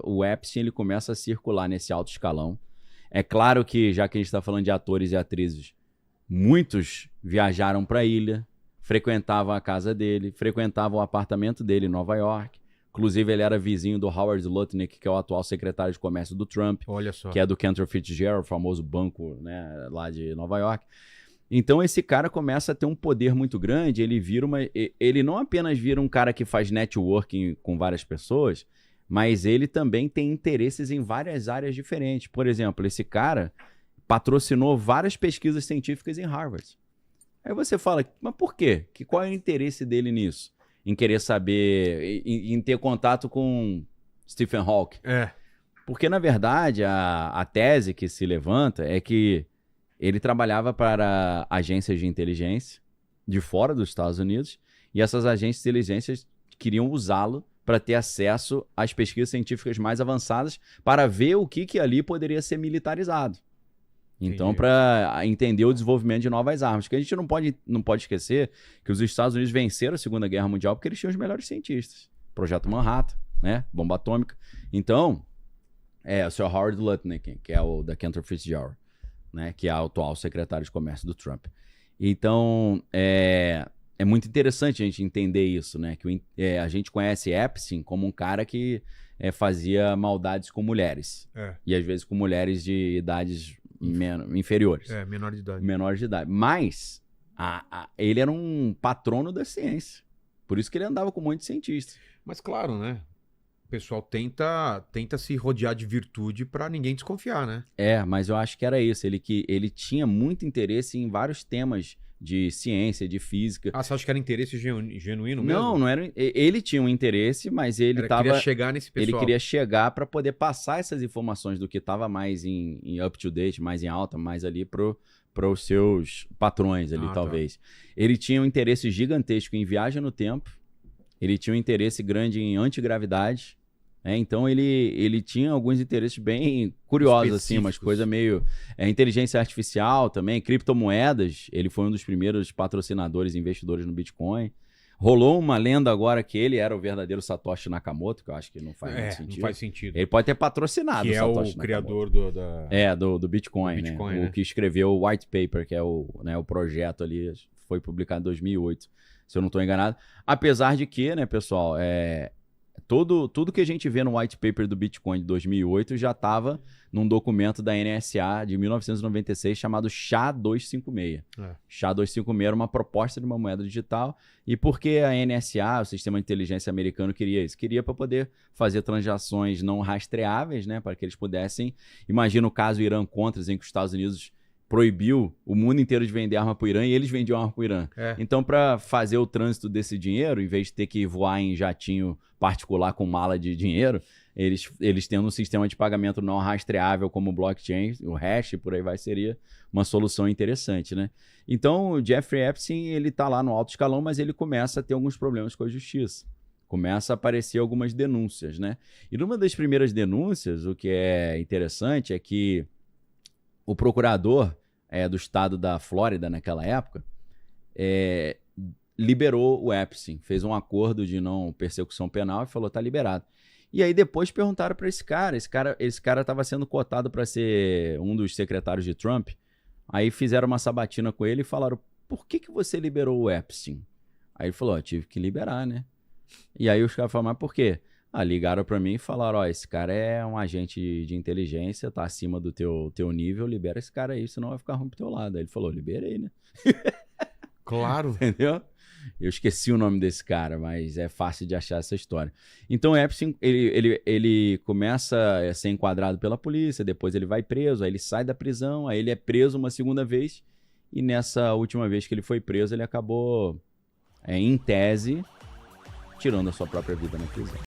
O Epstein ele começa a circular nesse alto escalão. É claro que, já que a gente está falando de atores e atrizes, muitos viajaram para a ilha, frequentavam a casa dele, frequentavam o apartamento dele em Nova York. Inclusive, ele era vizinho do Howard Lutnick, que é o atual secretário de comércio do Trump. Olha só. Que é do Cantor Fitzgerald, o famoso banco, né, lá de Nova York. Então, esse cara começa a ter um poder muito grande. Ele não apenas vira um cara que faz networking com várias pessoas, mas ele também tem interesses em várias áreas diferentes. Por exemplo, esse cara patrocinou várias pesquisas científicas em Harvard. Aí você fala, mas por quê? Qual é o interesse dele nisso? Em querer saber, em ter contato com Stephen Hawking. Porque, na verdade, a tese que se levanta é que ele trabalhava para agências de inteligência de fora dos Estados Unidos e essas agências de inteligência queriam usá-lo para ter acesso às pesquisas científicas mais avançadas para ver o que ali poderia ser militarizado. Então, para entender o desenvolvimento de novas armas. Porque a gente não pode esquecer que os Estados Unidos venceram a Segunda Guerra Mundial porque eles tinham os melhores cientistas. Projeto Manhattan, né? Bomba atômica. Então, o Sr. Howard Lutnick, que é o da Cantor Fitzgerald, né? Que é o atual secretário de comércio do Trump. Então, é muito interessante a gente entender isso, né? Que a gente conhece Epstein como um cara que fazia maldades com mulheres. E às vezes com mulheres de idades inferiores. Menor de idade. Menores de idade. Mas ele era um patrono da ciência. Por isso que ele andava com um monte de cientistas. Mas claro, né? O pessoal tenta se rodear de virtude para ninguém desconfiar, né? Mas eu acho que era isso. Ele tinha muito interesse em vários temas de ciência, de física. Você acha que era interesse genuíno mesmo? Não era. Ele tinha um interesse, mas ele queria chegar nesse pessoal. Ele queria chegar para poder passar essas informações do que estava mais em up to date, mais em alta, mais ali para os seus patrões ali, talvez. Tá. Ele tinha um interesse gigantesco em viagem no tempo. Ele tinha um interesse grande em antigravidade. Então ele tinha alguns interesses bem curiosos, assim, umas coisas meio... inteligência artificial também, criptomoedas. Ele foi um dos primeiros patrocinadores e investidores no Bitcoin. Rolou uma lenda agora que ele era o verdadeiro Satoshi Nakamoto, que eu acho que não faz muito sentido. Não faz sentido. Ele pode ter patrocinado o Satoshi Nakamoto. Criador do Bitcoin, né? O que escreveu o White Paper, que é o projeto ali, foi publicado em 2008, se eu não estou enganado. Apesar de que, né, pessoal, tudo que a gente vê no White Paper do Bitcoin de 2008 já estava num documento da NSA de 1996 chamado SHA-256. SHA-256 era uma proposta de uma moeda digital. E por que a NSA, o Sistema de Inteligência Americano, queria isso? Queria para poder fazer transações não rastreáveis, né? Para que eles pudessem... Imagina o caso Irã-Contras, em que os Estados Unidos proibiu o mundo inteiro de vender arma para o Irã e eles vendiam arma para o Irã. Então, para fazer o trânsito desse dinheiro, em vez de ter que voar em jatinho particular com mala de dinheiro, eles tendo um sistema de pagamento não rastreável como o blockchain, o hash, por aí vai, seria uma solução interessante, né? Então, o Jeffrey Epstein, ele tá lá no alto escalão, mas ele começa a ter alguns problemas com a justiça. Começa a aparecer algumas denúncias, né? E numa das primeiras denúncias, o que é interessante é que o procurador do estado da Flórida, naquela época, liberou o Epstein, fez um acordo de não persecução penal e falou, tá liberado. E aí depois perguntaram para esse cara estava sendo cotado para ser um dos secretários de Trump, aí fizeram uma sabatina com ele e falaram, por que você liberou o Epstein? Aí ele falou, tive que liberar, né? E aí os caras falaram, mas por quê? Ligaram pra mim e falaram, esse cara é um agente de inteligência, tá acima do teu nível, libera esse cara aí, senão vai ficar ruim pro teu lado. Aí ele falou, liberei, né? Claro. Entendeu? Eu esqueci o nome desse cara, mas é fácil de achar essa história. Então, Epstein, ele começa a ser enquadrado pela polícia, depois ele vai preso, aí ele sai da prisão, aí ele é preso uma segunda vez, e nessa última vez que ele foi preso, ele acabou, em tese, tirando a sua própria vida na prisão.